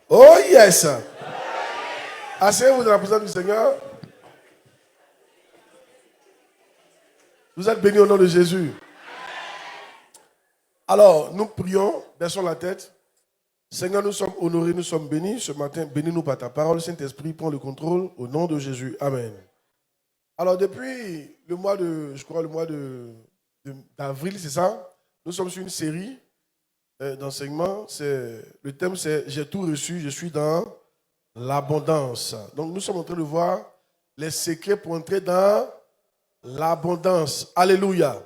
Oh yes. Asseyez-vous dans la présence du Seigneur. Vous êtes bénis au nom de Jésus. Alors, nous prions, baissons la tête. Seigneur, nous sommes honorés, nous sommes bénis. Ce matin, bénis-nous par ta parole. Saint-Esprit, prends le contrôle au nom de Jésus. Amen. Alors, depuis le mois de, d'avril, c'est ça? Nous sommes sur une série d'enseignements. Le thème, c'est « J'ai tout reçu, je suis dans l'abondance ». Donc, nous sommes en train de voir les secrets pour entrer dans l'abondance. Alléluia.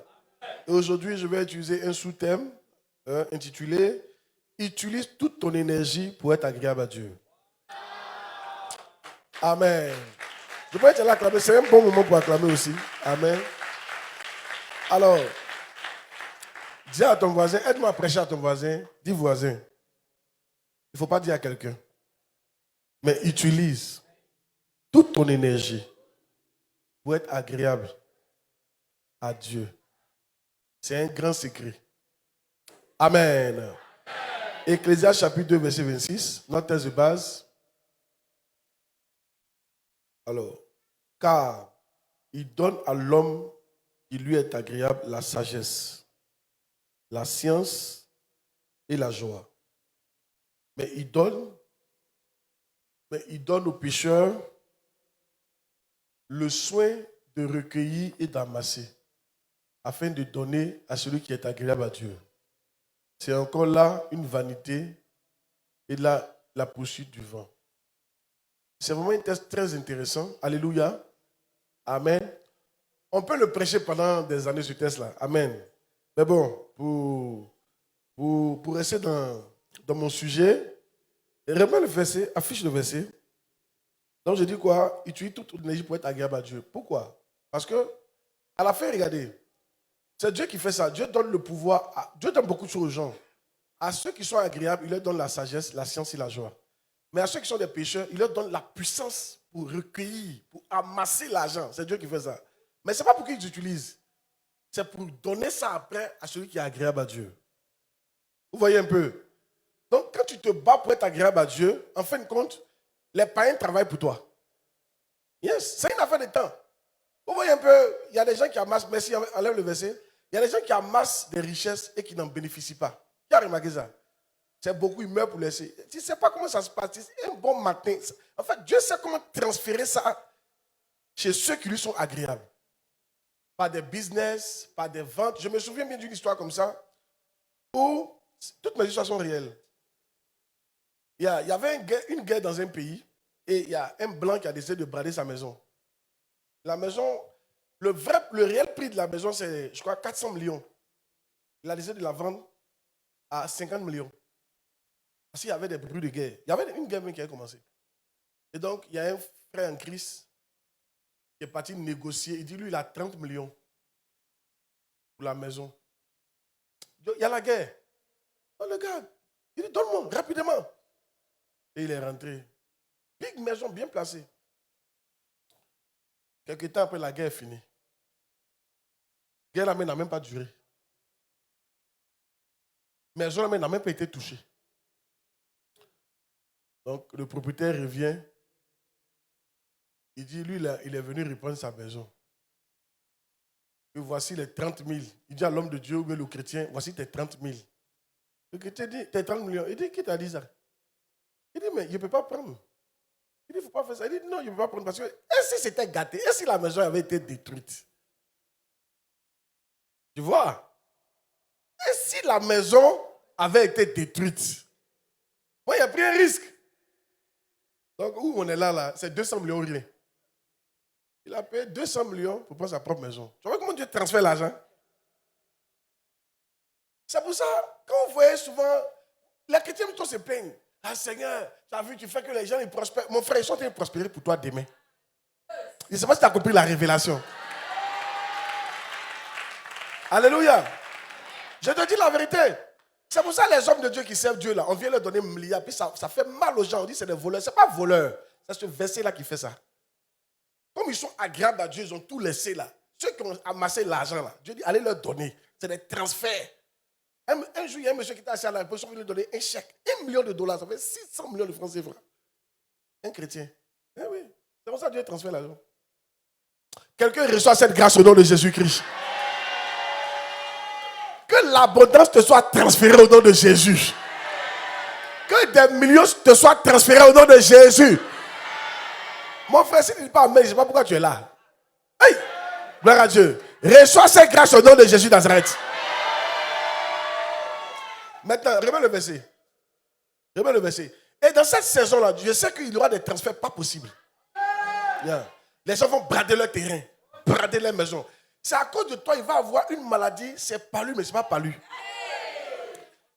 Et aujourd'hui, je vais utiliser un sous-thème intitulé « Utilise toute ton énergie pour être agréable à Dieu ». Amen. Je peux être là acclamer. C'est un bon moment pour acclamer aussi. Amen. Alors, dis à ton voisin, aide-moi à prêcher à ton voisin. Dis voisin. Il ne faut pas dire à quelqu'un. Mais utilise toute ton énergie pour être agréable à Dieu. C'est un grand secret. Amen. Ecclésiaste chapitre 2, verset 26, notre thèse de base. Alors, car il donne à l'homme qui lui est agréable la sagesse, la science et la joie. Mais il donne aux pécheurs le soin de recueillir et d'amasser, afin de donner à celui qui est agréable à Dieu. C'est encore là une vanité et là la poursuite du vent. C'est vraiment un texte très intéressant. Alléluia. Amen. On peut le prêcher pendant des années ce texte-là. Amen. Mais bon, pour rester dans mon sujet, remets le verset, affiche le verset. Donc je dis quoi? Utilise toute l'énergie pour être agréable à Dieu. Pourquoi? Parce que, à la fin, regardez, c'est Dieu qui fait ça. Dieu donne le pouvoir. Dieu donne beaucoup de choses aux gens. À ceux qui sont agréables, il leur donne la sagesse, la science et la joie. Mais à ceux qui sont des pécheurs, il leur donne la puissance pour recueillir, pour amasser l'argent. C'est Dieu qui fait ça. Mais ce n'est pas pour qu'ils utilisent. C'est pour donner ça après à celui qui est agréable à Dieu. Vous voyez un peu? Donc, quand tu te bats pour être agréable à Dieu, en fin de compte, les païens travaillent pour toi. Yes, c'est une affaire de temps. Vous voyez un peu, il y a des gens qui amassent, merci, enlève le verset, il y a des gens qui amassent des richesses et qui n'en bénéficient pas. Qui a remarqué ça? C'est beaucoup, ils meurent pour laisser. Tu ne sais pas comment ça se passe. C'est un bon matin. En fait, Dieu sait comment transférer ça chez ceux qui lui sont agréables. Par des business, par des ventes. Je me souviens bien d'une histoire comme ça, où toutes mes histoires sont réelles. Il y avait une guerre dans un pays, et il y a un blanc qui a décidé de brader sa maison. La maison, le réel prix de la maison, c'est, je crois, 400 millions. Il a décidé de la vendre à 50 millions. Parce qu'il y avait des bruits de guerre. Il y avait une guerre qui avait commencé. Et donc, il y a un frère en Christ qui est parti négocier. Il dit, lui, il a 30 millions pour la maison. Il y a la guerre. Donc, le gars, il dit, donne-moi rapidement. Et il est rentré. Big maison bien placée. Quelques temps après, la guerre est finie. La guerre n'a même pas duré. La maison n'a même pas été touchée. Donc, le propriétaire revient. Il dit, lui, il est venu reprendre sa maison. Et voici les 30 000. Il dit à l'homme de Dieu ou bien le chrétien, voici tes 30 000. Le chrétien dit, tes 30 millions. Il dit, qui t'a dit ça? Il dit, mais je ne peux pas prendre. Il dit, il ne faut pas faire ça. Il dit, non, je ne peux pas prendre parce que, et si c'était gâté? Et si la maison avait été détruite? Tu vois? Et si la maison avait été détruite? Moi, il a pris un risque. Donc, où on est là, c'est 200 millions rien. Il a payé 200 millions pour prendre sa propre maison. Tu vois comment Dieu transfère l'argent? C'est pour ça, quand vous voyez souvent, les chrétiens tous se plaignent. Ah Seigneur, tu as vu, tu fais que les gens ils prospèrent. Mon frère, ils sont en train de prospérer pour toi demain. Je ne sais pas si tu as compris la révélation. Alléluia. Je te dis la vérité. C'est pour ça les hommes de Dieu qui servent Dieu là, on vient leur donner 1 milliard, puis ça fait mal aux gens. On dit c'est des voleurs. Ce n'est pas voleurs. C'est ce verset là qui fait ça. Comme ils sont agréables à Dieu, ils ont tout laissé là. Ceux qui ont amassé l'argent là, Dieu dit allez leur donner. C'est des transferts. Un Un jour, il y a un monsieur qui était assis à la poste, il lui donner un chèque, $1 million, ça fait 600 millions de francs CFA. Un chrétien. Eh oui, c'est pour ça que Dieu transfère l'argent. Quelqu'un reçoit cette grâce au nom de Jésus-Christ. Que l'abondance te soit transférée au nom de Jésus. Que des millions te soient transférés au nom de Jésus. Mon frère, si tu ne dis pas amen, je ne sais pas pourquoi tu es là. Hey, gloire à Dieu. Reçois cette grâce au nom de Jésus Nazareth. Maintenant, remets le verset. Remets le verset. Et dans cette saison-là, je sais qu'il y aura des transferts pas possibles. Yeah. Les gens vont brader leur terrain, brader leur maison. C'est à cause de toi, il va avoir une maladie, c'est pas lui, mais c'est pas lui.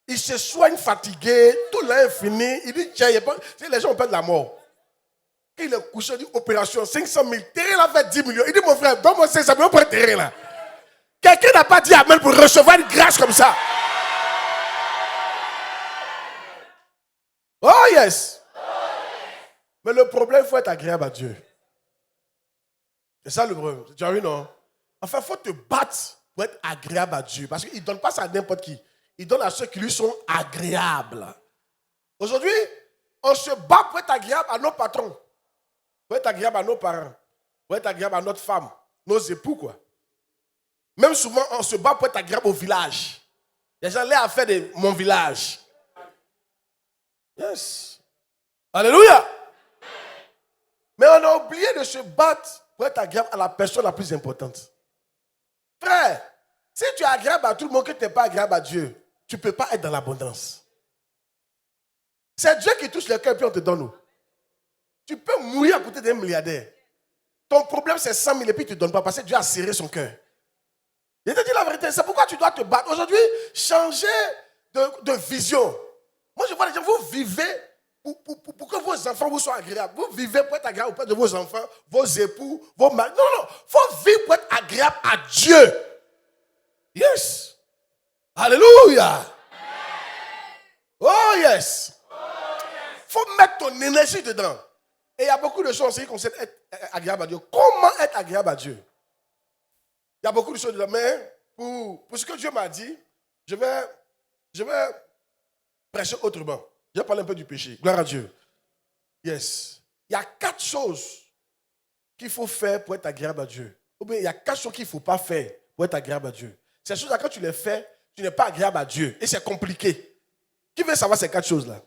Il se soigne fatigué, tout là est fini. Il dit, tiens, les gens ont peur de la mort. Il est couché, il dit, opération 500 000, terrain là fait 10 millions. Il dit, mon frère, donne-moi 500 millions pour le terrain là. Quelqu'un n'a pas dit amen pour recevoir une grâce comme ça. Oh yes. Mais le problème, il faut être agréable à Dieu. C'est ça le problème. Tu as vu, non? Enfin, il faut te battre pour être agréable à Dieu. Parce qu'il ne donne pas ça à n'importe qui. Il donne à ceux qui lui sont agréables. Aujourd'hui, on se bat pour être agréable à nos patrons. Pour être agréable à nos parents. Pour être agréable à notre femme. Nos époux, quoi. Même souvent, on se bat pour être agréable au village. Les gens l'aient à faire de mon village. Yes. Alléluia. Mais on a oublié de se battre pour être agréable à la personne la plus importante. Frère, si tu es agréable à tout le monde que tu n'es pas agréable à Dieu, tu ne peux pas être dans l'abondance. C'est Dieu qui touche le cœur et puis on te donne. Tu peux mourir à côté d'un milliardaire. Ton problème c'est 100 000 et puis tu ne donnes pas parce que Dieu a serré son cœur. Je te dis la vérité, c'est pourquoi tu dois te battre. Aujourd'hui, changer de vision. Moi je vois les gens, vous vivez pour que vos enfants vous soient agréables. Vous vivez pour être agréable auprès de vos enfants, vos époux, vos maris. Non, non, il faut vivre pour être agréable à Dieu. Yes. Alléluia. Oh yes. Il faut mettre ton énergie dedans. Et il y a beaucoup de choses aussi qui concernent être agréable à Dieu. Comment être agréable à Dieu? Il y a beaucoup de choses dedans. Mais pour ce que Dieu m'a dit, je vais prêcher autrement. Je vais parler un peu du péché. Gloire à Dieu. Yes. Il y a 4 choses qu'il faut faire pour être agréable à Dieu. Ou bien il y a 4 choses qu'il ne faut pas faire pour être agréable à Dieu. Ces choses-là, quand tu les fais, tu n'es pas agréable à Dieu. Et c'est compliqué. Qui veut savoir ces 4 choses-là?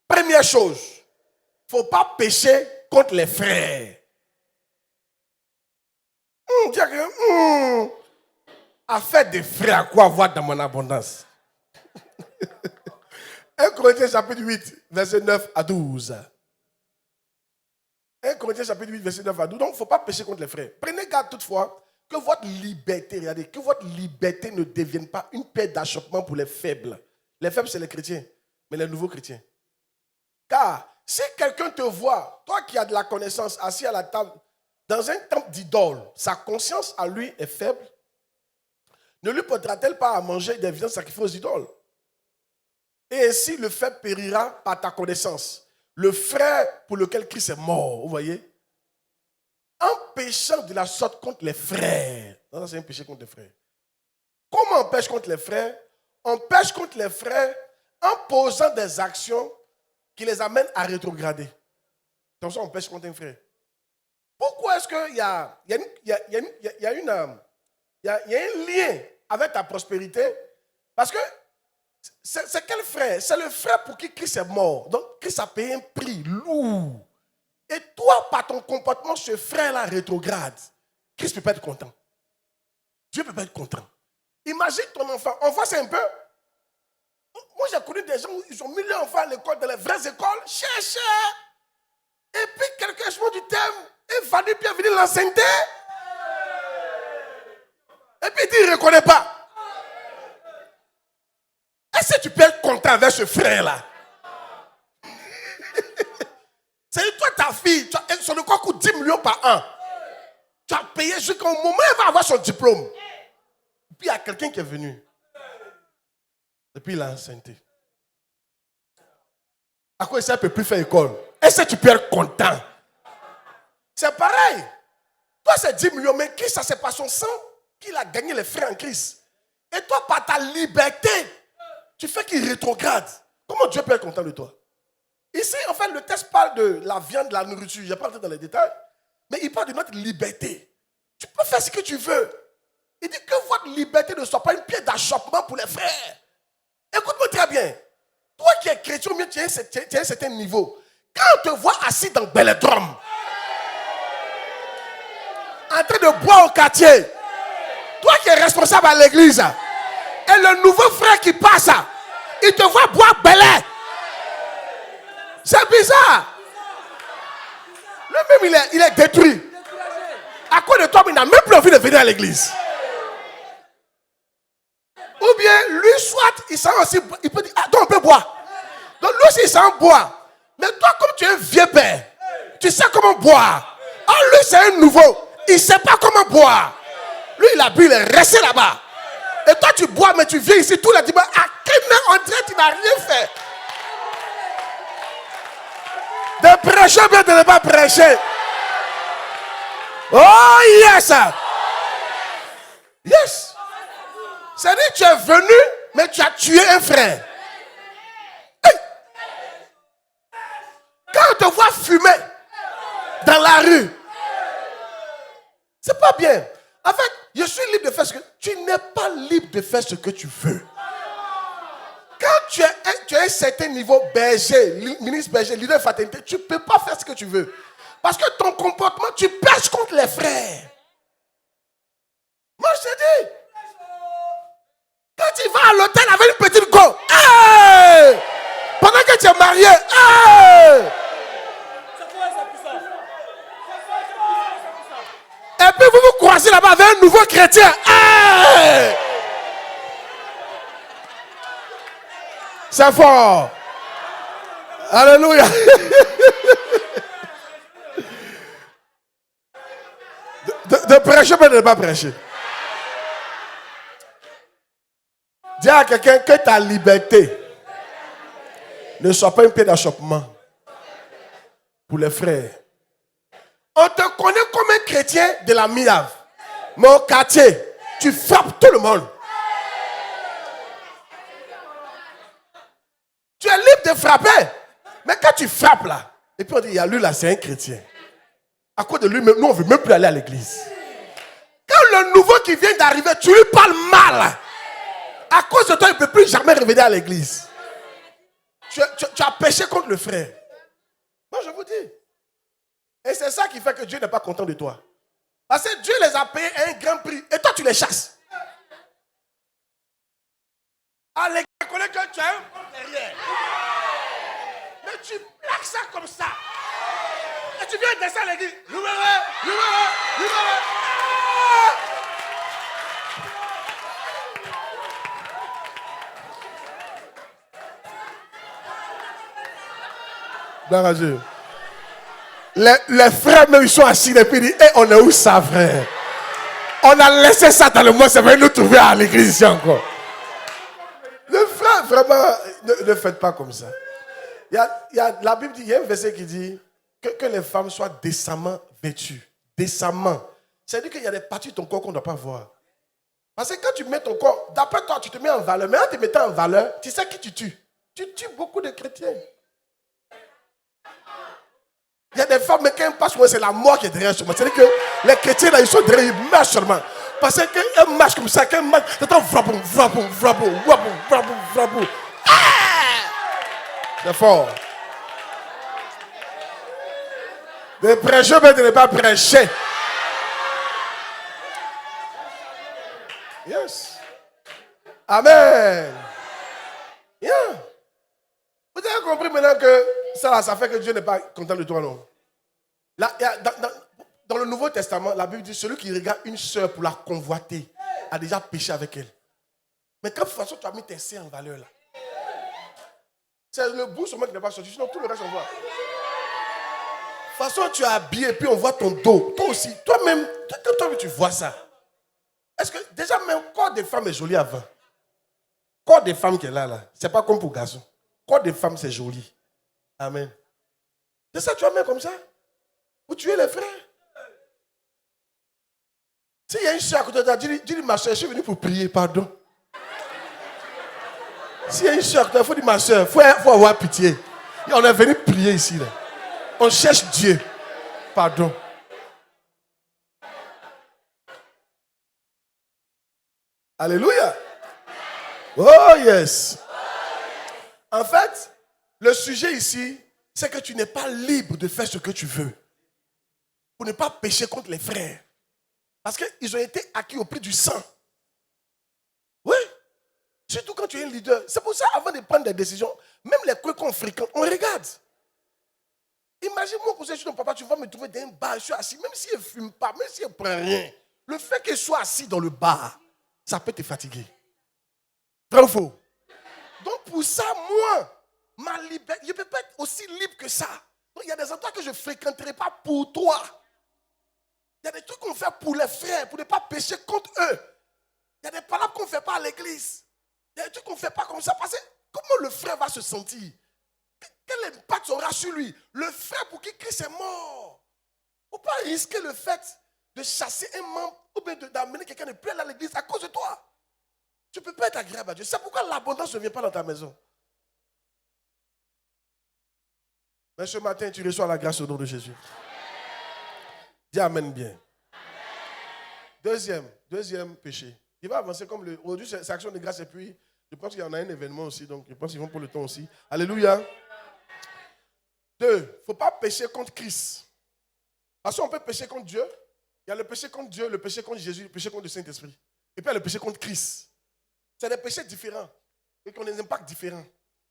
Première chose, il ne faut pas pécher contre les frères. Affaire des frères, à quoi avoir dans mon abondance? 1 Corinthiens chapitre 8, verset 9 à 12. 1 Corinthiens chapitre 8, verset 9 à 12. Donc, il ne faut pas pécher contre les frères. Prenez garde toutefois que votre liberté, regardez, que votre liberté ne devienne pas une paire d'achoppement pour les faibles. Les faibles, c'est les chrétiens, mais les nouveaux chrétiens. Car si quelqu'un te voit, toi qui as de la connaissance, assis à la table, dans un temple d'idole, sa conscience à lui est faible, ne lui portera-t-elle pas à manger des viandes sacrifiées aux idoles? Et ainsi le faible périra par ta connaissance. Le frère pour lequel Christ est mort, vous voyez? En péchant de la sorte contre les frères. Non, c'est un péché contre les frères. Comment on pêche contre les frères? On pêche contre les frères en posant des actions qui les amènent à rétrograder. Comme ça, on pêche contre un frère. Pourquoi est-ce qu'il y a un lien avec ta prospérité? Parce que c'est quel frère? C'est le frère pour qui Christ est mort. Donc, Christ a payé un prix lourd. Et toi, par ton comportement, ce frère-là rétrograde. Christ ne peut pas être content. Dieu ne peut pas être content. Imagine ton enfant. Enfant, c'est un peu... Moi, j'ai connu des gens où ils ont mis leurs enfants à l'école, dans les vraies écoles. Cherche. Et puis, quelqu'un chose du thème. Et Vanny bien venir l'enseigner. Et puis, il dit, il ne reconnaît pas. Est-ce que tu peux être content avec ce frère-là? C'est toi, ta fille, son école coûte 10 millions par an. Tu as payé jusqu'au moment où elle va avoir son diplôme. Et puis il y a quelqu'un qui est venu. Et puis il a enseigné. À quoi ça ne peut plus faire école? Est-ce que tu peux être content? C'est pareil. Toi, c'est 10 millions, mais Christ, ça c'est pas son sang qu'il a gagné les frères en Christ. Et toi, par ta liberté, tu fais qu'il rétrograde. Comment Dieu peut être content de toi? Ici, en fait, le texte parle de la viande, de la nourriture. Je ne vais pas entrer dans les détails. Mais il parle de notre liberté. Tu peux faire ce que tu veux. Il dit que votre liberté ne soit pas une pierre d'achoppement pour les frères. Écoute-moi très bien. Toi qui es chrétien, tu as un certain niveau. Quand on te voit assis dans Belledrome, en train de boire au quartier, toi qui es responsable à l'église, et le nouveau frère qui passe, il te voit boire Bellet. C'est bizarre. Lui-même, il est détruit. À cause de toi, il n'a même plus envie de venir à l'église. Ou bien, lui, soit, il sent aussi, il peut dire, ah, donc on peut boire. Donc lui aussi, il sent boire. Mais toi, comme tu es un vieux père, tu sais comment boire. Oh, lui, c'est un nouveau. Il ne sait pas comment boire. Lui, il a bu, il est resté là-bas. Et toi, tu bois, mais tu viens ici tous les dimanches. À quel moment on dirait que tu n'as rien fait? De prêcher, bien de ne pas prêcher. Oh, yes! Yes! C'est-à-dire que tu es venu, mais tu as tué un frère. Hey! Quand on te voit fumer dans la rue, c'est pas bien. En fait, je suis libre de faire ce que... Tu n'es pas libre de faire ce que tu veux. Quand tu as un certain niveau berger, ministre berger, leader de fraternité, tu ne peux pas faire ce que tu veux. Parce que ton comportement, tu pêches contre les frères. Moi, je te dis, quand tu vas à l'hôtel avec une petite go, hey! Pendant que tu es marié, hey! Et puis vous vous croisez là-bas avec un nouveau chrétien. Hey! C'est fort. Alléluia. De prêcher, mais de ne pas prêcher. Dis à quelqu'un que ta liberté ne soit pas une pierre d'achoppement pour les frères. On te connaît comme un chrétien de la Miave. Mais au quartier, tu frappes tout le monde. Tu es libre de frapper. Mais quand tu frappes là, et puis on dit, il y a lui là, c'est un chrétien. À cause de lui, nous on ne veut même plus aller à l'église. Quand le nouveau qui vient d'arriver, tu lui parles mal. À cause de toi, il ne peut plus jamais revenir à l'église. Tu as péché contre le frère. Moi, je vous dis. Et c'est ça qui fait que Dieu n'est pas content de toi. Parce que Dieu les a payés à un grand prix. Et toi, tu les chasses. À l'église, tu connais que tu as un compte derrière. Mais tu plaques ça comme ça. Et tu viens descendre à l'église. Dieu. Les frères, même, ils sont assis et puis ils disent, hey, on est où ça, frère? On a laissé ça dans le mois, ça va nous trouver à l'église ici encore. Le frère, vraiment, ne faites pas comme ça. La Bible dit, il y a un verset qui dit que les femmes soient décemment vêtues. Décemment. C'est-à-dire qu'il y a des parties de ton corps qu'on ne doit pas voir. Parce que quand tu mets ton corps, d'après toi, tu te mets en valeur. Mais en te mettant en valeur, tu sais qui tu tues. Tu tues beaucoup de chrétiens. Il y a des femmes, mais quand elles passent, c'est la mort qui est derrière seulement. C'est-à-dire que les chrétiens, là, ils sont derrière, ils meurent seulement. Parce qu'un marche comme ça, qu'un marche, c'est un vrabou. C'est fort. De prêcher, mais de ne pas prêcher. Yes. Amen. Yeah. Vous avez compris maintenant que ça fait que Dieu n'est pas content de toi, non? Là, dans le Nouveau Testament, la Bible dit celui qui regarde une sœur pour la convoiter a déjà péché avec elle. Mais quand de toute façon tu as mis tes seins en valeur là, c'est le bout seulement qui n'est pas sorti, sinon tout le reste on voit. De toute façon tu es habillé et puis on voit ton dos. Toi aussi, toi-même, toi tu vois ça. Est-ce que déjà même le corps des femmes est joli avant? Le corps des femmes qui est là, c'est pas comme pour garçon. Le corps des femmes c'est joli. Amen. C'est ça tu vas mettre comme ça? Vous tuez les frères? S'il y a une soeur à côté de toi, dis-lui ma soeur, je suis venu pour prier, pardon. S'il y a une soeur, il faut dire ma soeur, il faut avoir pitié. Et on est venu prier ici. Là. On cherche Dieu. Pardon. Alléluia. Oh yes. En fait, le sujet ici, c'est que tu n'es pas libre de faire ce que tu veux. Pour ne pas pécher contre les frères. Parce qu'ils ont été acquis au prix du sang. Oui. Surtout quand tu es un leader. C'est pour ça, avant de prendre des décisions, même les coups qu'on fréquente, on regarde. Imagine-moi que je suis ton papa, tu vas me trouver dans un bar, je suis assis, même s'il ne fume pas, même s'il ne prend rien. Le fait qu'il soit assis dans le bar, ça peut te fatiguer. Vrai ou faux? Donc pour ça, moi, ma liberté, je ne peux pas être aussi libre que ça. Donc il y a des endroits que je ne fréquenterai pas pour toi. Il y a des trucs qu'on fait pour les frères, pour ne pas pécher contre eux. Il y a des paroles qu'on ne fait pas à l'église. Il y a des trucs qu'on ne fait pas comme ça. Parce que comment le frère va se sentir? Quel impact aura sur lui? Le frère pour qui Christ est mort. Il ne faut pas risquer le fait de chasser un membre ou bien d'amener quelqu'un de plus à l'église à cause de toi. Tu ne peux pas être agréable à Dieu. C'est pourquoi l'abondance ne vient pas dans ta maison. Mais ce matin, tu reçois la grâce au nom de Jésus. Dis Amen bien. Deuxième péché. Il va avancer comme le... Aujourd'hui, c'est action de grâce et puis, je pense qu'il y en a un événement aussi, donc je pense qu'ils vont pour le temps aussi. Alléluia. 2, il ne faut pas pécher contre Christ. Parce qu'on peut pécher contre Dieu. Il y a le péché contre Dieu, le péché contre Jésus, le péché contre le Saint-Esprit. Et puis il y a le péché contre Christ. C'est des péchés différents et qui ont des impacts différents.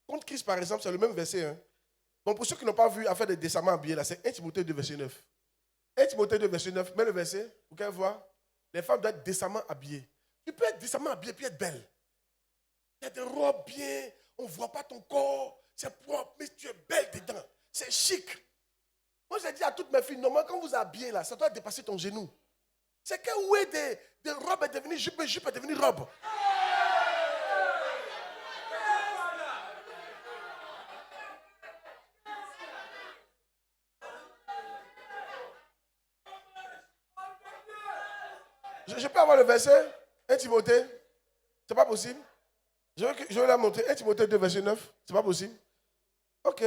Contre Christ, par exemple, c'est le même verset. Hein. Donc pour ceux qui n'ont pas vu affaire de décemment habillé, là, c'est 1 Timothée 2, verset 9. 1 Timothée 2, verset 9, mets le verset, vous pouvez voir. Les femmes doivent être décemment habillées. Tu peux être décemment habillée et être belle. Il y a des robes bien, on ne voit pas ton corps, c'est propre, mais tu es belle dedans. C'est chic. Moi, j'ai dit à toutes mes filles, normalement, quand vous habillez là, ça doit dépasser ton genou. C'est que où est des robes est devenue jupe et jupe est devenue robe. Je peux avoir le verset 1 Timothée. C'est pas possible. Je vais la montrer. 1 Timothée 2, verset 9. C'est pas possible. Ok.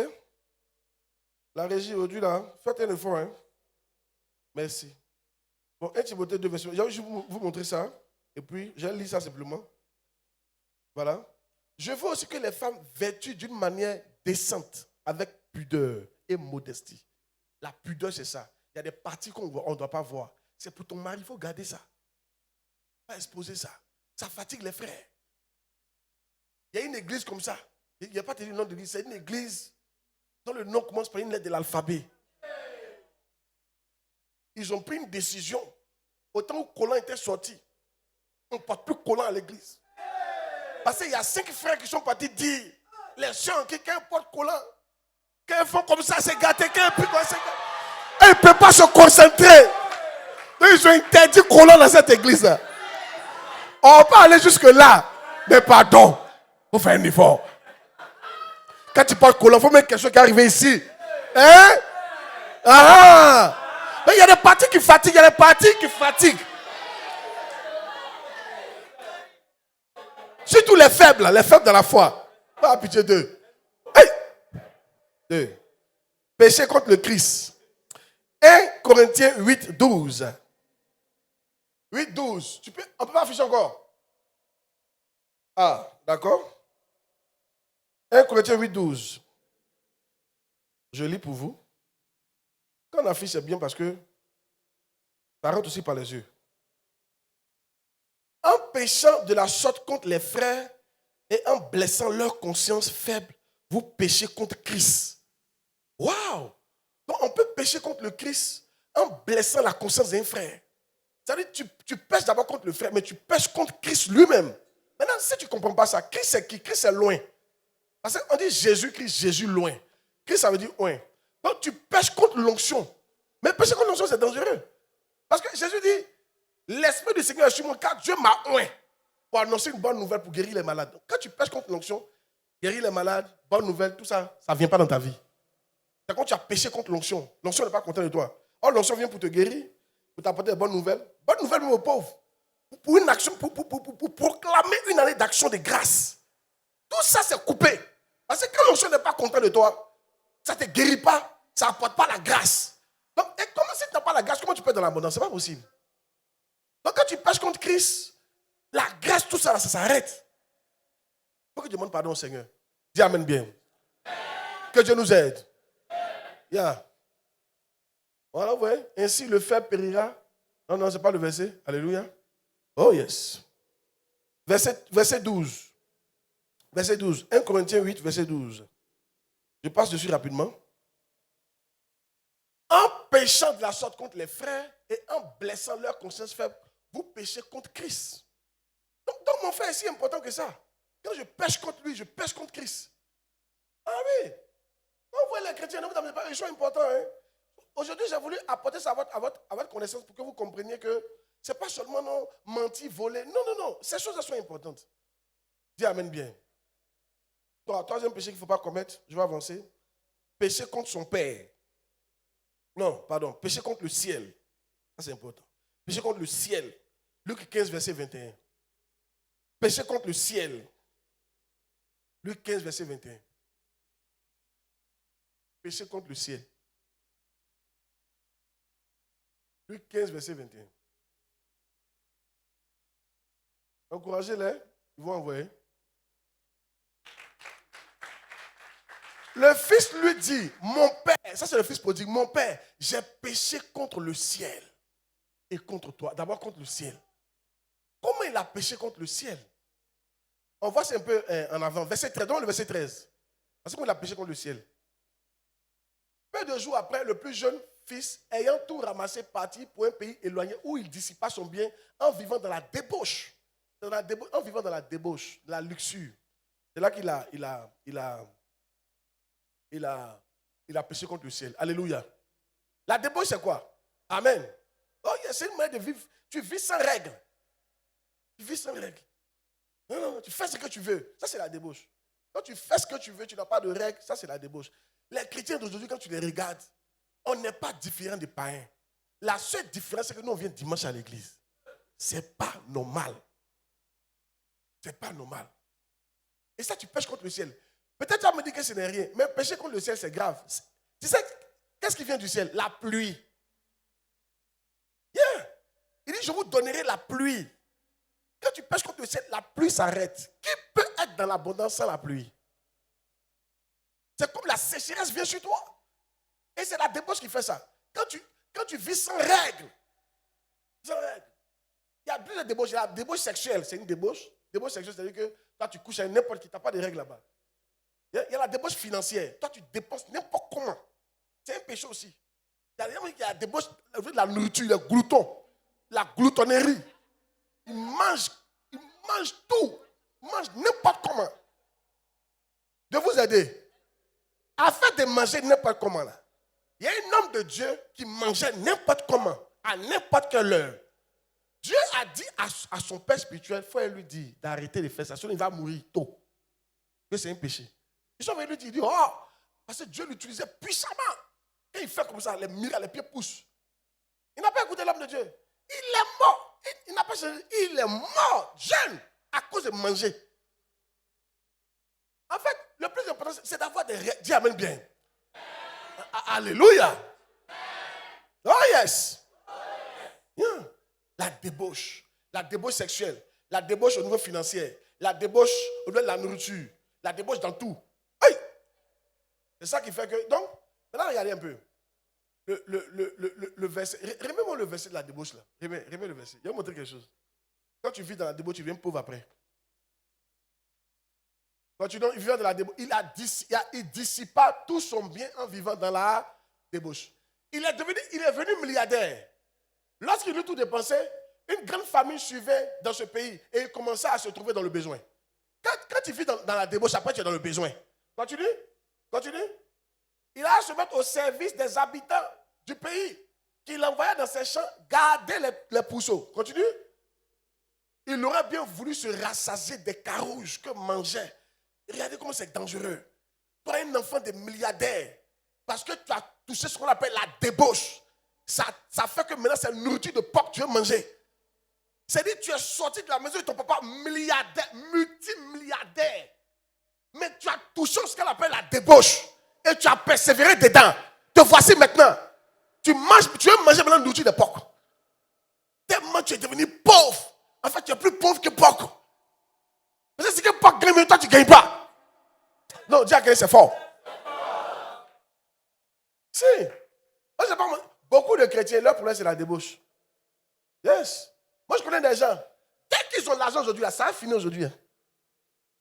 La régie aujourd'hui là, faites un effort. Hein. Merci. Bon, 1 Timothée 2, verset 9. Je vais vous montrer ça. Et puis, je lis ça simplement. Voilà. Je veux aussi que les femmes vêtues d'une manière décente, avec pudeur et modestie. La pudeur, c'est ça. Il y a des parties qu'on ne doit pas voir. C'est pour ton mari, il faut garder ça. Pas exposer ça. Ça fatigue les frères. Il y a une église comme ça. Il n'y a pas de nom d'église. C'est une église dont le nom commence par une lettre de l'alphabet. Ils ont pris une décision. Autant où Collant était sorti, on ne porte plus Collant à l'église. Parce qu'il y a 5 frères qui sont partis dire, les gens qui portent Collant, quand ils font comme ça, c'est gâté. Quand ils comme ça, ils ne peuvent pas se concentrer. Donc ils ont interdit Collant dans cette église-là. On peut aller jusque-là. Mais pardon, il faut faire un effort. Quand tu portes Collant, il faut mettre quelque chose qui arrive ici. Hein? Ah! Mais il y a des parties qui fatiguent, il y a des parties qui fatiguent. Surtout les faibles dans la foi. Pas pitié d'eux. Hey! 2. Péché contre le Christ. 1 Corinthiens 8, 12. 8, 12. On ne peut pas afficher encore. Ah, d'accord. 1 Corinthiens 8, 12. Je lis pour vous. Quand on affiche, c'est bien parce que ça rentre aussi par les yeux. En péchant de la sorte contre les frères et en blessant leur conscience faible, vous péchez contre Christ. Waouh! Donc on peut pécher contre le Christ en blessant la conscience d'un frère. C'est-à-dire que tu pèches d'abord contre le frère, mais tu pèches contre Christ lui-même. Maintenant, si tu ne comprends pas ça, Christ c'est qui? Christ c'est loin. Parce qu'on dit Jésus-Christ, Jésus loin. Christ ça veut dire loin. Donc tu pèches contre l'onction. Mais pécher contre l'onction c'est dangereux. Parce que Jésus dit, l'Esprit du Seigneur est sur moi car Dieu m'a oint pour annoncer une bonne nouvelle, pour guérir les malades. Donc, quand tu pèches contre l'onction, guérir les malades, bonne nouvelle, tout ça, ça ne vient pas dans ta vie. C'est quand tu as péché contre l'onction. L'onction n'est pas content de toi. Or, l'onction vient pour te guérir, pour t'apporter des bonnes nouvelles. Bonne nouvelle même aux pauvres. Pour une action, pour proclamer une année d'action de grâce. Tout ça, l'onction n'est pas content de toi, ça ne te guérit pas, ça n'apporte pas la grâce. Donc, et comment si tu n'as pas la grâce, comment tu peux être dans l'abondance? Ce n'est pas possible. Donc quand tu pêches contre Christ, la grâce, tout ça, ça s'arrête. Il faut que tu demandes pardon au Seigneur. Dis amen bien. Que Dieu nous aide. Yeah. Voilà, vous voyez. Ainsi le fer périra. Non, non, ce n'est pas le verset. Alléluia. Oh yes. Verset 12. Verset 12. 1 Corinthiens 8, verset 12. Je passe dessus rapidement. En péchant de la sorte contre les frères et en blessant leur conscience faible, vous péchez contre Christ. Donc mon frère est si important que ça. Quand je pêche contre lui, je pêche contre Christ. Ah oui. Vous voyez les chrétiens, ne vous amenez pas des choses importantes. Hein? Aujourd'hui, j'ai voulu apporter ça à votre connaissance pour que vous compreniez que ce n'est pas seulement non, mentir, voler. Non, non, non. Ces choses-là sont importantes. Dis amen bien. Donc, troisième péché qu'il ne faut pas commettre, je vais avancer. Péché contre son père. Non, pardon. Péché contre le ciel. Ça, c'est important. Péché contre le ciel. Luc 15, verset 21. Péché contre le ciel. Luc 15, verset 21. Péché contre le ciel. Luc 15, verset 21. Encouragez-les, ils vont envoyer. Le fils lui dit, mon père, ça c'est le fils prodigue, mon père, j'ai péché contre le ciel et contre toi. D'abord contre le ciel. Comment il a péché contre le ciel? On voit c'est un peu en avant. Verset 13, donc le verset 13. Parce qu'il a péché contre le ciel. Peu de jours après, le plus jeune fils, ayant tout ramassé, partit pour un pays éloigné où il dissipa son bien en vivant dans la débauche. En vivant dans la débauche, la luxure. C'est là qu'il a péché contre le ciel. Alléluia. La débauche, c'est quoi? Amen. Oh, c'est une manière de vivre. Tu vis sans règle. Tu vis sans règle. Non, non, tu fais ce que tu veux. Ça, c'est la débauche. Quand tu fais ce que tu veux, tu n'as pas de règles. Ça, c'est la débauche. Les chrétiens d'aujourd'hui, quand tu les regardes, on n'est pas différent des païens. La seule différence, c'est que nous, on vient dimanche à l'église. C'est pas normal. C'est pas normal. Et ça, tu pêches contre le ciel. Peut-être tu vas me dire que ce n'est rien, mais pécher contre le ciel, c'est grave. Tu sais, qu'est-ce qui vient du ciel? La pluie. Yeah. Il dit, je vous donnerai la pluie. Quand tu pêches contre le ciel, la pluie s'arrête. Qui peut être dans l'abondance sans la pluie? C'est comme la sécheresse vient sur toi. Et c'est la débauche qui fait ça. Quand tu vis sans règle, il y a deux débauches. Il y a la débauche sexuelle, c'est une débauche. Débauche sexuelle, c'est-à-dire que toi, tu couches avec n'importe qui, tu n'as pas de règles là-bas. Il y a la débauche financière. Toi, tu dépenses n'importe comment. C'est un péché aussi. Il y a la débauche de la nourriture, le glouton, la gloutonnerie. Ils mangent tout. Ils mangent n'importe comment. De vous aider. Afin de manger n'importe comment là. Il y a un homme de Dieu qui mangeait n'importe comment, à n'importe quelle heure. Dieu a dit à son père spirituel, il faut lui dire d'arrêter de faire ça, sinon il va mourir tôt. Que c'est un péché. Ils sont venus lui dire, oh, parce que Dieu l'utilisait puissamment. Et il fait comme ça, les miracles, les pieds poussent. Il n'a pas écouté l'homme de Dieu. Il est mort. Il n'a pas changé. Il est mort, jeune, à cause de manger. En fait, le plus important, c'est d'avoir des règles. Dis amen bien. Alléluia. Oh yes. Yeah. La débauche sexuelle, la débauche au niveau financier, la débauche au niveau de la nourriture, la débauche dans tout. Hey! C'est ça qui fait que... Donc, maintenant, regardez un peu. Le verset. Remets-moi le verset de la débauche là. Remets le verset. Je vais vous montrer quelque chose. Quand tu vis dans la débauche, tu deviens pauvre après. Quand tu vis dans la débauche, il dissipa tout son bien en vivant dans la débauche. Il est devenu milliardaire. Lorsqu'il eut tout dépensé, une grande famille suivait dans ce pays et il commençait à se trouver dans le besoin. Quand tu vis dans la débauche, après tu es dans le besoin. Continue. Il a à se mettre au service des habitants du pays qu'il envoyait dans ses champs garder les pourceaux. Continue. Il aurait bien voulu se rassasier des carouges que mangeait. Regardez comment c'est dangereux. Toi, un enfant de milliardaire, parce que tu as touché ce qu'on appelle la débauche, ça fait que maintenant c'est une nourriture de porc que tu veux manger. C'est-à-dire que tu es sorti de la maison de ton papa milliardaire, multimilliardaire. Mais tu as touché touchant ce qu'elle appelle la débauche, et tu as persévéré dedans, te voici maintenant. Tu veux manger maintenant le nourriture de porc. Tellement tu es devenu pauvre. En fait, tu es plus pauvre que porc. Parce que si que porc gagne, mais toi tu ne gagnes pas. Non, dis à quelqu'un, c'est fort. Si. Moi, je sais pas, beaucoup de chrétiens, leur problème, c'est la débauche. Yes. Moi, je connais des gens. Dès qu'ils ont l'argent aujourd'hui, ça a fini aujourd'hui.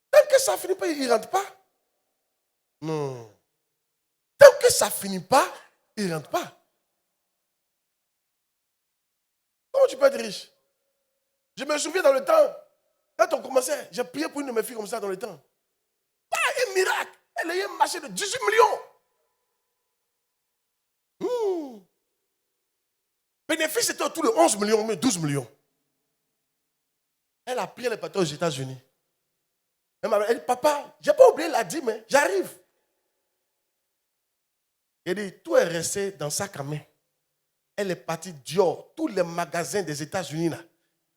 Tant que ça ne finit pas, ils ne rentrent pas. Non. Tant que ça ne finit pas, ils ne rentrent pas. Comment tu peux être riche? Je me souviens dans le temps, quand on commençait, j'ai prié pour une de mes filles comme ça dans le temps. Ah, un miracle! Elle a eu un marché de 18 millions. Bénéfice était autour de 11 millions, mais 12 millions. Elle a prié les patrons aux États-Unis. Elle dit, papa, je n'ai pas oublié, elle a dit, mais j'arrive. Elle dit, tout est resté dans sa main. Elle est partie Dior, tous les magasins des États-Unis. Là. Puis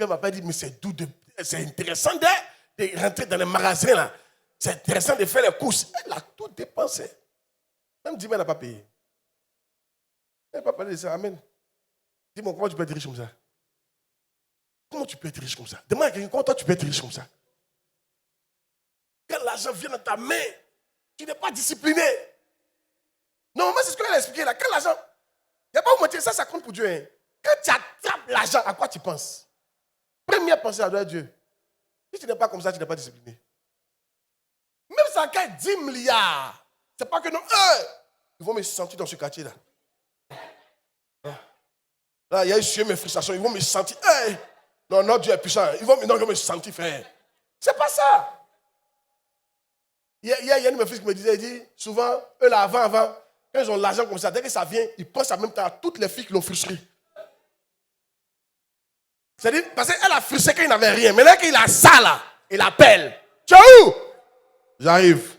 elle m'a dit, mais c'est intéressant de rentrer dans les magasins. Là. C'est intéressant de faire les courses. Elle a tout dépensé. Même 10 000, elle n'a pas payé. Elle n'a pas parlé de ça. Amen. Dis-moi, comment tu peux être riche comme ça? Comment tu peux être riche comme ça? Demande à quelqu'un, comment toi tu peux être riche comme ça? Quand l'argent vient dans ta main, tu n'es pas discipliné. Non, moi c'est ce que je vais expliquer là. Quand l'argent, il n'y a pas où mentir, ça compte pour Dieu. Hein. Quand tu attrapes l'argent, à quoi tu penses? Première pensée à Dieu. Si tu n'es pas comme ça, tu n'es pas discipliné. Même si ça gagne 10 milliards, c'est pas que non, ils vont me sentir dans ce quartier-là. Là, il y a eu mes frustrations, ils vont me sentir. Hey! Non, non, Dieu est puissant. Ils vont me sentir, frère. C'est pas ça. Il y a un de mes fils qui me disait, il dit, souvent, eux là, avant, quand ils ont l'argent comme ça, dès que ça vient, ils pensent en même temps à toutes les filles qui l'ont frustré. C'est-à-dire, parce qu'elle a frustré quand il n'avait rien. Maintenant qu'il a ça là, il appelle. Tu es où? J'arrive.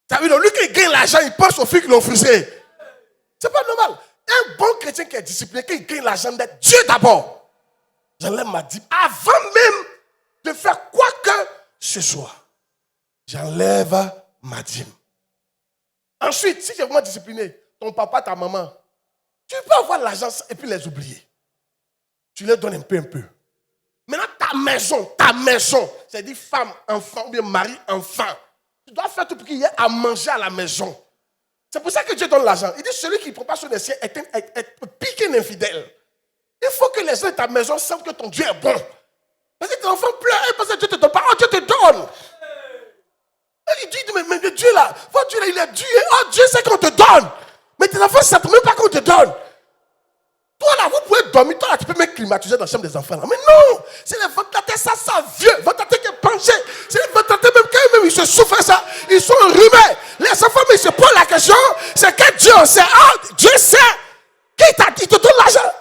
Tu as vu, donc lui qui gagne l'argent, il pense aux filles qui l'ont frustré. C'est pas normal. Un bon chrétien qui est discipliné, qui gagne l'argent d'être Dieu d'abord. J'enlève ma dîme. Avant même de faire quoi que ce soit, j'enlève ma dîme. Ensuite, si tu es vraiment discipliné, ton papa, ta maman, tu peux avoir l'argent et puis les oublier. Tu leur donnes un peu. Maintenant, ta maison, c'est-à-dire femme, enfant, ou bien mari, enfant, tu dois faire tout pour qu'il y ait à manger à la maison. C'est pour ça que Dieu donne l'argent. Il dit, celui qui prend pas sur les siens est piqué un infidèle. Il faut que les gens de ta maison sentent que ton Dieu est bon. Parce que tes enfants pleurent parce que Dieu te donne pas. Oh, Dieu te donne. Il dit, mais Dieu là, votre Dieu là, il est Dieu. Oh, Dieu sait qu'on te donne. Mais tes enfants ne savent même pas qu'on te donne. Toi là, vous pouvez dormir. Toi là, tu peux même climatiser dans la chambre des enfants là. Mais non, c'est les ventilateurs, ça vieux. Ventilateur qui est penché. C'est les ventilateurs même quand même, ils se souffrent ça. Ils sont enrhumés. Les enfants, mais ils se posent la question. C'est que Dieu sait. Ah, Dieu sait. Qui t'a dit, il te donne l'argent.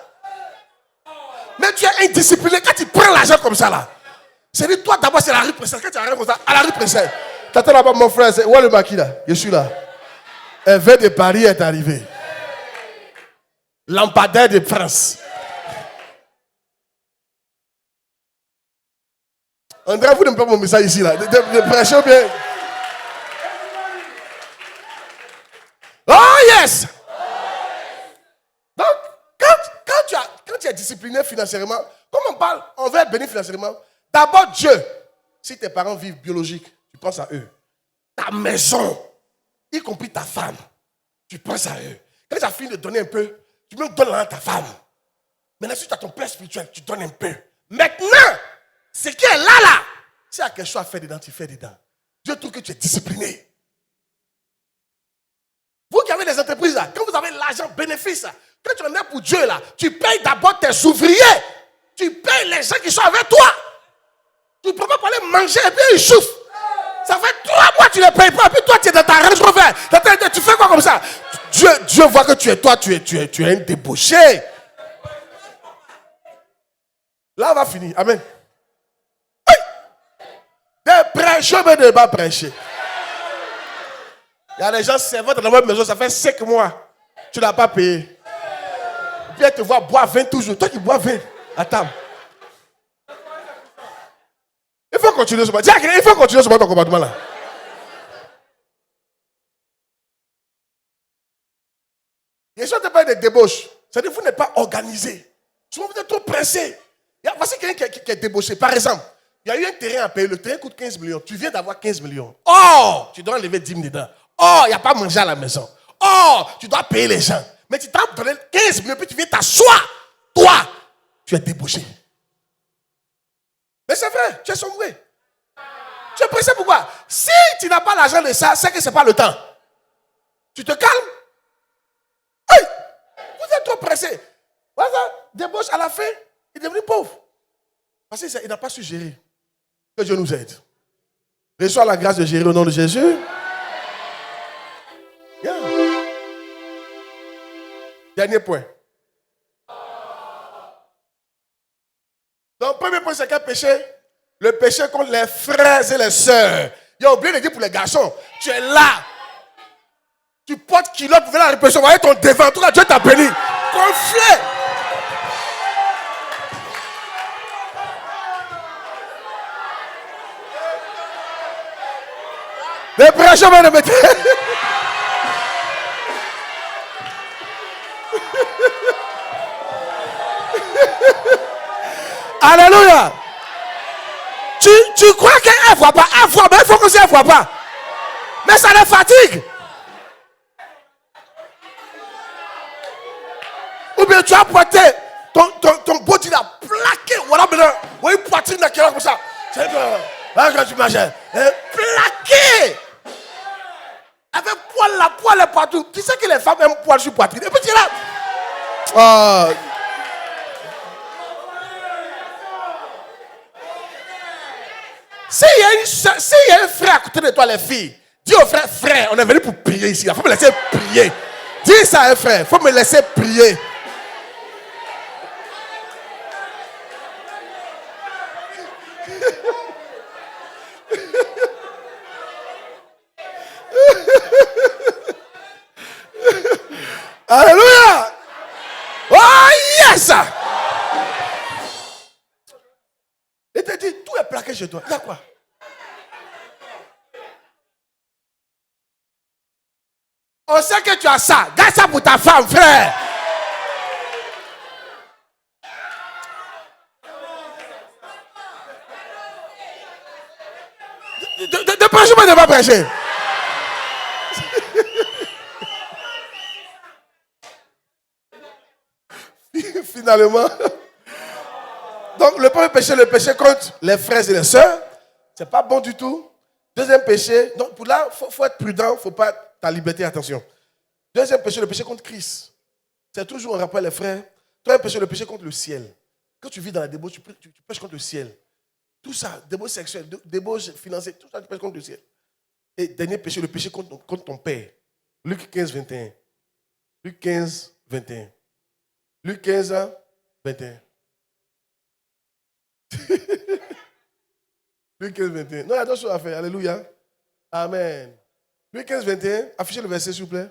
Mais tu es indiscipliné quand tu prends l'argent comme ça là. C'est dit, toi d'abord, c'est la rue Pressel. Quand tu arrives comme ça, à la rue Pressel. T'attends là-bas, mon frère. Où est le maquis là? Je suis là. Un verre de Paris est arrivé. Lampadaire de France. André, vous n'aimez pas mon message ici là. De prêcher ou bien. Oh yes! Donc, quand tu es discipliné financièrement, comme on parle, on veut être béni financièrement. D'abord Dieu. Si tes parents vivent biologiques, tu penses à eux. Ta maison, y compris ta femme, tu penses à eux. Quand tu as fini de donner un peu, tu me donnes à ta femme. Maintenant, si tu as ton père spirituel, tu donnes un peu. Maintenant, ce qui est là, s'il y a quelque chose à faire dedans, tu fais dedans. Dieu trouve que tu es discipliné. Vous qui avez des entreprises là, quand vous avez l'argent, bénéfice, quand tu en es pour Dieu là, tu payes d'abord tes ouvriers. Tu payes les gens qui sont avec toi. Tu ne peux pas aller manger et puis ils souffrent. Ça fait 3 mois que tu ne les payes pas. Et puis toi, tu es dans ta Range Rover. Tu fais quoi comme ça? Dieu voit que tu es un débauché. Là, on va finir. Amen. Oui. Des prêcheurs, mais de ne pas prêcher. Il y a des gens servant dans votre maison, ça fait 5 mois. Tu ne l'as pas payé. Puis elle te voit boire 20 toujours. Toi qui bois 20 à table. Il faut faut continuer ce matin. Il faut continuer ce matin ton comportement là. Les gens ne parlent pas de débauche. C'est-à-dire que vous n'êtes pas organisé. Souvent vous êtes trop pressé. Voici quelqu'un qui est débauché. Par exemple, il y a eu un terrain à payer. Le terrain coûte 15 millions. Tu viens d'avoir 15 millions. Oh, tu dois enlever 10 000 dedans. Oh, il n'y a pas à manger à la maison. Oh, tu dois payer les gens. Mais tu t'as donné 15 millions, puis tu viens t'asseoir. Toi, tu es débauché. Mais c'est vrai, tu es sombré. Tu es pressé pourquoi? Si tu n'as pas l'argent de ça, c'est que ce n'est pas le temps. Tu te calmes. Hey, vous êtes trop pressé. Voilà, débauche à la fin, il est devenu pauvre. Parce qu'il n'a pas su gérer. Que Dieu nous aide. Reçois la grâce de gérer au nom de Jésus. Yeah. Dernier point. Donc, premier point, c'est quel péché? Le péché contre les frères et les sœurs. Il a oublié de dire pour les garçons, tu es là. Tu portes culotte pour faire la répression. Voyez ton devant. Tout cas, Dieu t'a béni. Gonflé. Répression, va le mettre. Alléluia. Tu crois qu'elle ne voit pas? Elle voit, mais il faut que ça ne voit pas. Mais ça les fatigue. Ou bien tu as pointé ton body là, plaqué. Voilà, maintenant, oui, poitrine là, comme ça. C'est que, quand tu imagines, plaqué. Avec poil est partout. Qui sait que les femmes aiment poil sur poitrine? Et puis tu es là. S'il y a un frère à côté de toi, les filles, dis au frère, frère, on est venu pour prier ici. Il faut me laisser prier. Dis ça à un frère, il faut me laisser prier. Alléluia. Oh yes. Il te dit, tout est plaqué chez toi. Il y a quoi? On sait que tu as ça. Garde ça pour ta femme, frère. De prêcher, mais de ne pas prêcher. Finalement. Donc, le premier péché, le péché contre les frères et les sœurs, c'est pas bon du tout. Deuxième péché, donc pour là, faut être prudent, il ne faut pas ta liberté, attention. Deuxième péché, le péché contre Christ. C'est toujours un rappel, les frères. Troisième péché, le péché contre le ciel. Quand tu vis dans la débauche, tu pêches contre le ciel. Tout ça, débauche sexuelle, débauche financière, tout ça, tu pêches contre le ciel. Et dernier péché, le péché contre ton père. Luc 15, 21. Luc 15, 21. Luc 15, 21. Luc 15, 21. Non, il y a d'autres choses à faire. Alléluia. Amen. Luc 15, 21. Affichez le verset, s'il vous plaît.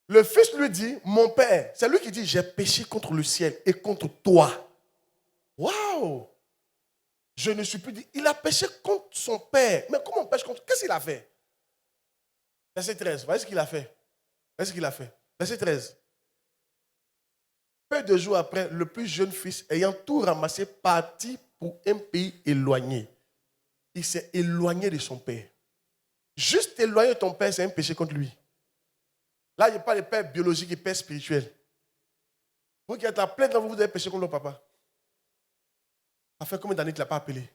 Le fils lui dit, mon père, c'est lui qui dit, j'ai péché contre le ciel et contre toi. Waouh! Je ne suis plus dit. Il a péché contre son père. Mais comment on pêche contre? Qu'est-ce qu'il a fait? Verset 13. Voyez ce qu'il a fait. Voyez ce qu'il a fait. Verset 13. Peu de jours après, le plus jeune fils, ayant tout ramassé, partit pour un pays éloigné. Il s'est éloigné de son père. Juste éloigner de ton père, c'est un péché contre lui. Là, il n'y a pas de père biologique et père spirituel. Vous qui êtes à plein d'entre vous, vous avez péché contre le papa. Ça fait combien d'années que tu ne l'as pas appelé?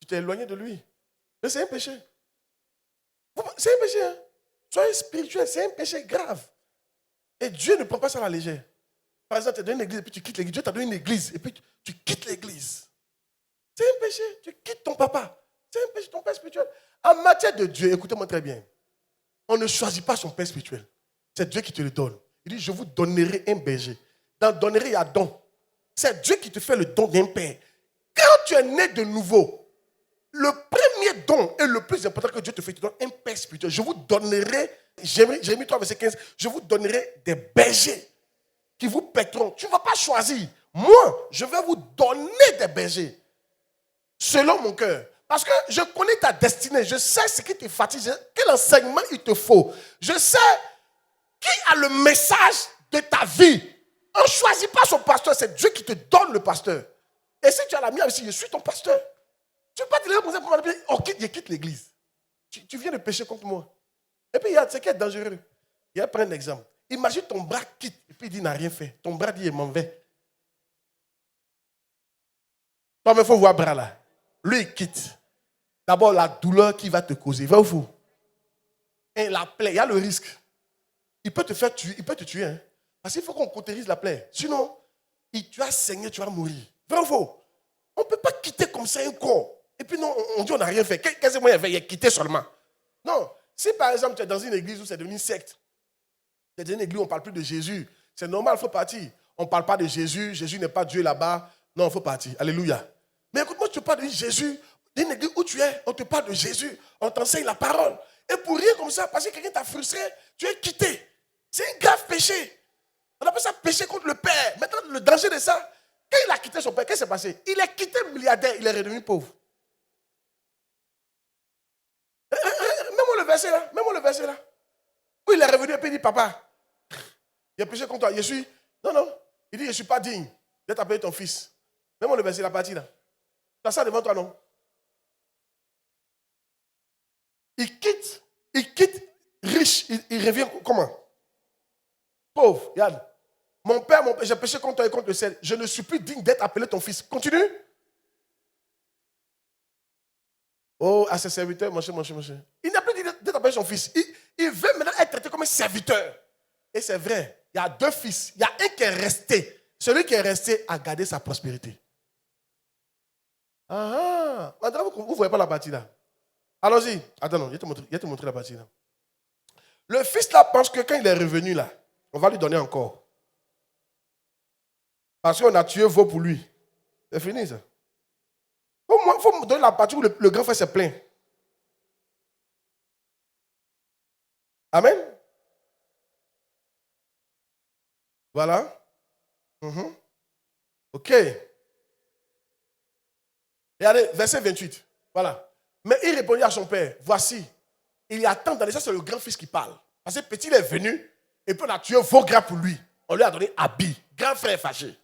Tu t'es éloigné de lui. Mais c'est un péché. C'est un péché. Hein? Soyez spirituel, c'est un péché grave. Et Dieu ne prend pas ça à la légère. Par exemple, tu as donné une église et puis tu quittes l'église. Dieu t'a donné une église et puis tu quittes l'église. C'est un péché. Tu quittes ton papa. C'est un péché, ton père spirituel. En matière de Dieu, écoutez-moi très bien. On ne choisit pas son père spirituel. C'est Dieu qui te le donne. Il dit, je vous donnerai un berger. Dans donnerai, il y a don. C'est Dieu qui te fait le don d'un père. Quand tu es né de nouveau, le premier don et le plus important que Dieu te fait, tu donnes un père spirituel. Je vous donnerai, Jérémie 3, verset 15, je vous donnerai des bergers qui vous paîtront. Tu ne vas pas choisir. Moi, je vais vous donner des bergers selon mon cœur. Parce que je connais ta destinée. Je sais ce qui te fatigue. Quel enseignement il te faut. Je sais qui a le message de ta vie. On ne choisit pas son pasteur. C'est Dieu qui te donne le pasteur. Et si tu as la mienne aussi, je suis ton pasteur. Tu ne peux pas te lever pour ça. Oh, je quitte l'église. Tu viens de pécher contre moi. Et puis, il y a ce qui est dangereux. Il y a un exemple. Imagine ton bras quitte. Et puis il dit, il n'a rien fait. Ton bras dit, il m'en va. Toi, il faut voir le bras là. Lui, il quitte. D'abord, la douleur qu'il va te causer. Va au fond. Et la plaie, il y a le risque. Il peut te faire tuer. Il peut te tuer. Hein? Parce qu'il faut qu'on cautérise la plaie. Sinon, tu vas saigner, tu vas mourir. Va au fond. On ne peut pas quitter comme ça un corps. Et puis non, on dit on n'a rien fait. Qu'est-ce qu'il y a fait? Il a quitté seulement. Non. Si par exemple tu es dans une église où c'est devenu une secte, c'est dans une église où on ne parle plus de Jésus, c'est normal, il faut partir. On ne parle pas de Jésus, Jésus n'est pas Dieu là-bas. Non, il faut partir. Alléluia. Mais écoute-moi, tu parles de Jésus, d'une église où tu es, on te parle de Jésus, on t'enseigne la parole. Et pour rien comme ça, parce que quelqu'un t'a frustré, tu es quitté. C'est un grave péché. On appelle ça péché contre le Père. Maintenant, le danger de ça, quand il a quitté son Père, qu'est-ce qui s'est passé? Il est quitté milliardaire, il est redevenu pauvre. Mets-moi le verset là, mets-moi le verset là. Où il est revenu et puis il dit, papa, il a péché contre toi. Je suis. Non, non. Il dit, je ne suis pas digne d'être appelé ton fils. Mets-moi le verset, la partie là. Tu as ça devant toi, non? Il quitte riche, il revient comment? Pauvre, regarde. Mon père, j'ai péché contre toi et contre le ciel. Je ne suis plus digne d'être appelé ton fils. Continue. Oh, à ses serviteurs, mon cher. Il n'a plus digne d'être appelé son fils. Il veut maintenant être traité comme un serviteur. Et c'est vrai, il y a deux fils. Il y a un qui est resté. Celui qui est resté a gardé sa prospérité. Ah, maintenant vous ne voyez pas la partie là. Allons-y. Attends, non, je vais te montrer la partie là. Le fils là pense que quand il est revenu là, on va lui donner encore. Parce qu'on a tué veau pour lui. C'est fini ça. Il faut me donner la partie où le grand frère se plaint. Amen. Voilà. Ok. Regardez, verset 28. Voilà. Mais il répondit à son père, voici, il y a tant d'années, ça c'est le grand fils qui parle. Parce que petit il est venu, et puis on a tué veau gras pour lui. On lui a donné habit. Grand frère est fâché.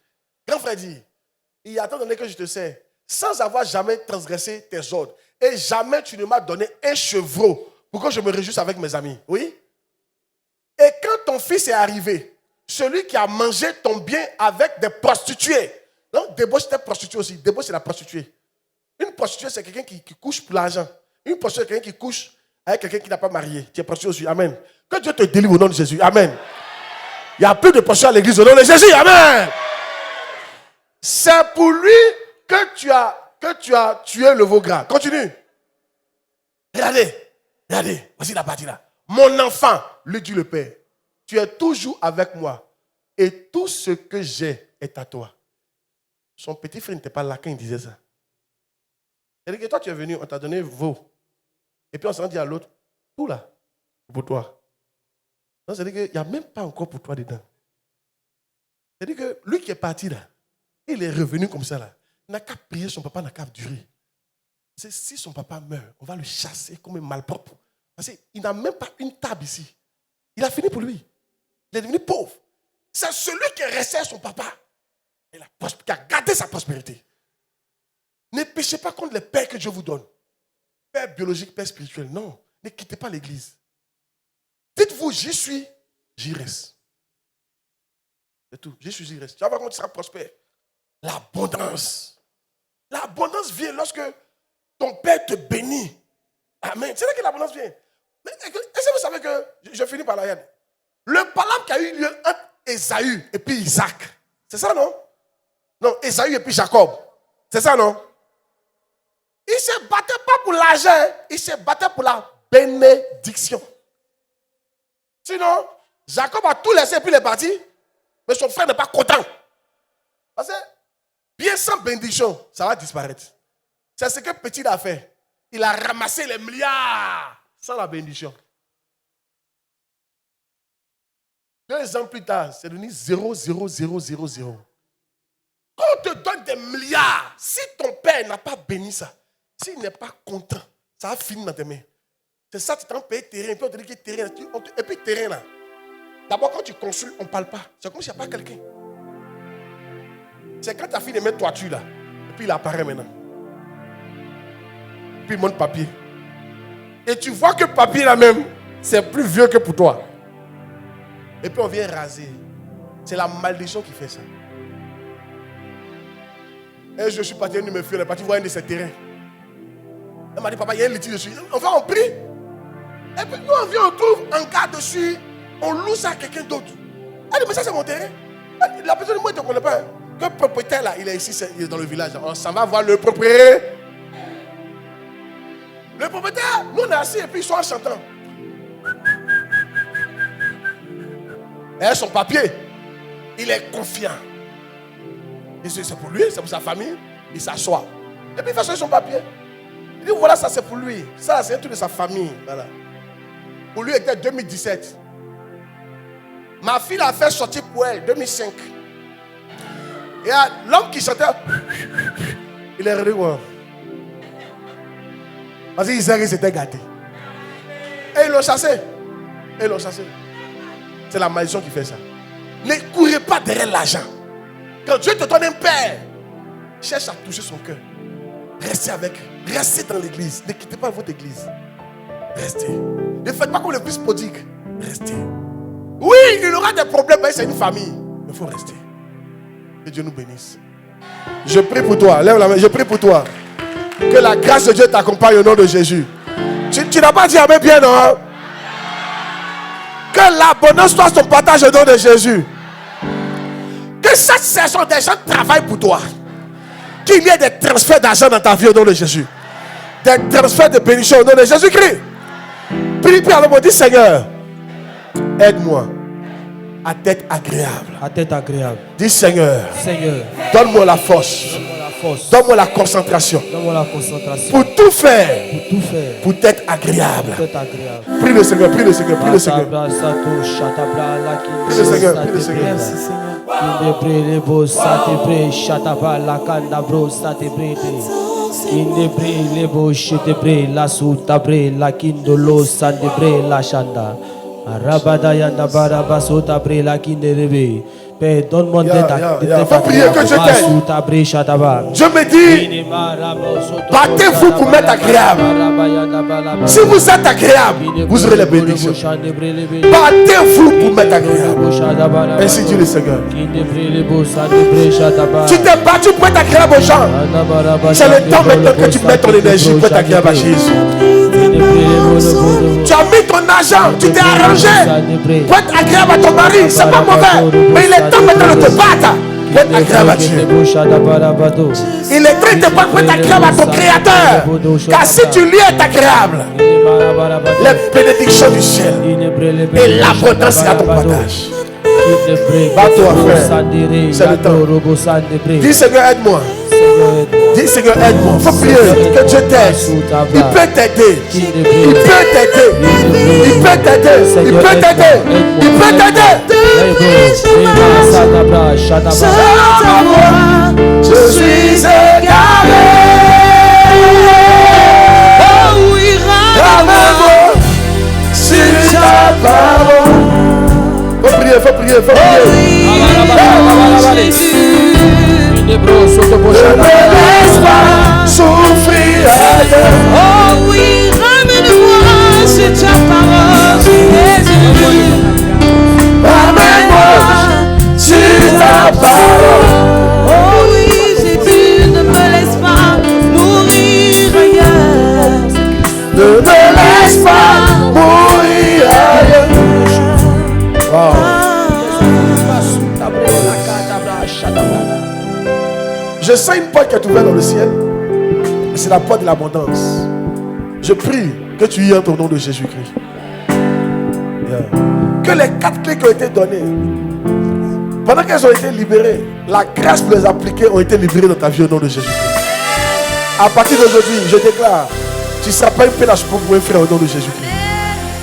Grand frère dit, il y a tant d'années que je te sais, sans avoir jamais transgressé tes ordres, et jamais tu ne m'as donné un chevreau pour que je me réjouisse avec mes amis. Oui? Et quand ton fils est arrivé, celui qui a mangé ton bien avec des prostituées. Donc, débauche était prostituée aussi. Débauche, c'est la prostituée. Une prostituée, c'est quelqu'un qui couche pour l'argent. Une prostituée, c'est quelqu'un qui couche avec quelqu'un qui n'a pas marié. Tu es prostituée aussi. Amen. Que Dieu te délivre au nom de Jésus. Amen. Il n'y a plus de prostituée à l'église au nom de Jésus. Amen. C'est pour lui que tu as tué le veau gras. Continue. Regardez. Voici la partie là. Mon enfant, lui dit le Père, tu es toujours avec moi et tout ce que j'ai est à toi. Son petit frère n'était pas là quand il disait ça. C'est-à-dire que toi, tu es venu, on t'a donné veau. Et puis on s'en dit à l'autre, tout là, pour toi. Non, c'est-à-dire qu'il n'y a même pas encore pour toi dedans. C'est-à-dire que lui qui est parti là, il est revenu comme ça là. Il n'a qu'à prier, son papa n'a qu'à durer. C'est si son papa meurt, on va le chasser comme un malpropre. Parce qu'il n'a même pas une table ici. Il a fini pour lui. Il est devenu pauvre. C'est celui qui est resté à son papa qui a gardé sa prospérité. Ne péchez pas contre les pères que Dieu vous donne. Père biologique, père spirituel. Non, ne quittez pas l'église. Dites-vous, j'y suis, j'y reste. C'est tout. J'y suis, j'y reste. Tu vas voir comment tu seras prospère. L'abondance. L'abondance vient lorsque ton père te bénit. Amen. C'est là que l'abondance vient. Mais est-ce que vous savez que, je finis par là, le palabre qui a eu lieu entre Ésaü et puis Isaac, c'est ça, non? Non, Ésaü et puis Jacob. C'est ça, non? Il ne se battait pas pour l'argent, il se battait pour la bénédiction. Sinon, Jacob a tout laissé et puis il est parti, mais son frère n'est pas content. Parce que, bien sans bénédiction, ça va disparaître. C'est ce que Petit a fait. Il a ramassé les milliards sans la bénédiction. 2 ans plus tard, c'est devenu 0,0000. Quand on te donne des milliards, si ton père n'a pas béni ça, s'il n'est pas content, ça va finir dans tes mains. C'est ça, tu t'en payes terrain, et puis on te dit que terrain, et puis terrain là. D'abord, quand tu consultes, on ne parle pas. C'est comme s'il n'y a pas quelqu'un. C'est quand ta fille de mettre toiture là, et puis il apparaît maintenant. Puis il monte papier. Et tu vois que papier là même, c'est plus vieux que pour toi. Et puis on vient raser. C'est la malédiction qui fait ça. Et je suis parti, me fuir, elle est partie voir un de ses terrains. Elle m'a dit, papa, il y a un litige dessus. Enfin, on prie. Et puis nous, on vient, on trouve un gars dessus. On loue ça à quelqu'un d'autre. Elle dit, mais ça, c'est mon terrain. La personne, moi, je ne te connais pas. Que le propriétaire, là, il est ici, il est dans le village. On s'en va voir le propriétaire. Le propriétaire, nous, on est assis et puis ils sont en chantant. Et son papier, il est confiant. Et c'est pour lui, c'est pour sa famille. Il s'assoit. Et puis il fait son papier. Il dit, voilà, ça c'est pour lui. Ça, c'est un truc de sa famille. Voilà. Pour lui, c'était 2017. Ma fille l'a fait sortir pour elle, 2005. Et l'homme qui chantait, il est revenu. Parce qu'ils s'étaient gâtés. Et ils l'ont chassé. C'est la malédiction qui fait ça. Ne courez pas derrière l'argent. Quand Dieu te donne un père, cherche à toucher son cœur. Restez avec. Restez dans l'église. Ne quittez pas votre église. Restez. Ne faites pas comme le fils prodigue. Restez. Oui, il aura des problèmes, mais c'est une famille. Mais il faut rester. Que Dieu nous bénisse. Je prie pour toi. Lève la main. Je prie pour toi. Que la grâce de Dieu t'accompagne au nom de Jésus. Tu n'as pas dit amen bien, non? Que l'abondance soit ton partage au nom de Jésus. Que cette saison des gens travaillent pour toi. Qu'il y ait des transferts d'argent dans ta vie au nom de Jésus. Des transferts de bénédiction au nom de Jésus-Christ. Prie, alors dis Seigneur, aide-moi à tête agréable. À tête agréable. Dis Seigneur, donne-moi la force. Donne-moi la concentration. Pour tout faire. Pour tête agréable. Prie le Seigneur, prie le Seigneur, prie le Seigneur. Prie le Seigneur, prie le Seigneur. Merci Seigneur. Père, donne-moi faut prier que Dieu t'aide. Dieu me dit, battez-vous pour m'être agréable. Si vous êtes agréable, vous aurez les bénédictions. Battez-vous pour m'être agréable. Ainsi dit le Seigneur. Tu t'es battu pour être agréable aux gens. C'est le temps maintenant que tu mets ton énergie pour être agréable à Jésus. Tu as mis ton argent, tu t'es arrangé pour être agréable à ton mari. C'est pas mauvais, mais il est temps maintenant de te battre pour être agréable à Dieu. Il est temps de te battre pour être agréable à ton Créateur. Car si tu lui es agréable, les bénédictions du ciel et l'abondance sera ton partage. Bats-toi, frère. C'est le temps. Dis Seigneur, aide-moi. Dis Seigneur, aide-moi. Faut prier que Dieu t'aide. Il peut t'aider. Il peut t'aider. Il peut t'aider. Il peut t'aider. Il peut t'aider. Je suis égaré. Oh oui, ramène-moi sur ta parole. Faut prier, faut prier, faut prier. Ne me laisse pas souffrir ailleurs. Oh oui, ramène-moi sur ta parole, Jésus. Ramène-moi sur ta parole. Oh oui, Jésus, ne me laisse pas mourir ailleurs. Ne me laisse pas mourir ailleurs. Wow. Je sens une porte qui est ouverte dans le ciel. C'est la porte de l'abondance. Je prie que tu y entres au nom de Jésus-Christ. Yeah. Que les 4 clés qui ont été données, pendant qu'elles ont été libérées, la grâce pour les appliquer ont été libérées dans ta vie au nom de Jésus-Christ. À partir d'aujourd'hui, je déclare, tu ne seras pas une pénage pour un frère au nom de Jésus-Christ.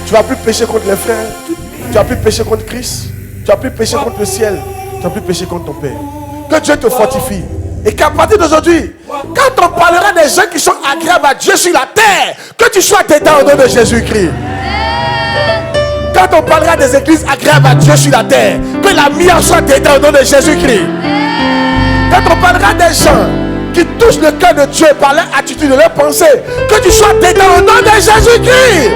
Tu ne vas plus pécher contre les frères. Tu ne vas plus pécher contre Christ. Tu ne vas plus pécher contre le ciel. Tu ne vas plus pécher contre ton Père. Que Dieu te fortifie. Et qu'à partir d'aujourd'hui, quand on parlera des gens qui sont agréables à Dieu sur la terre, que tu sois dedans au nom de Jésus-Christ. Quand on parlera des églises agréables à Dieu sur la terre, que la mienne soit dedans au nom de Jésus-Christ. Quand on parlera des gens qui touchent le cœur de Dieu par leur attitude, leur pensée, que tu sois dedans au nom de Jésus-Christ.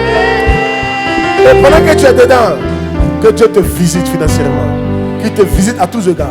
Et pendant que tu es dedans, que Dieu te visite financièrement, qu'il te visite à tous égards.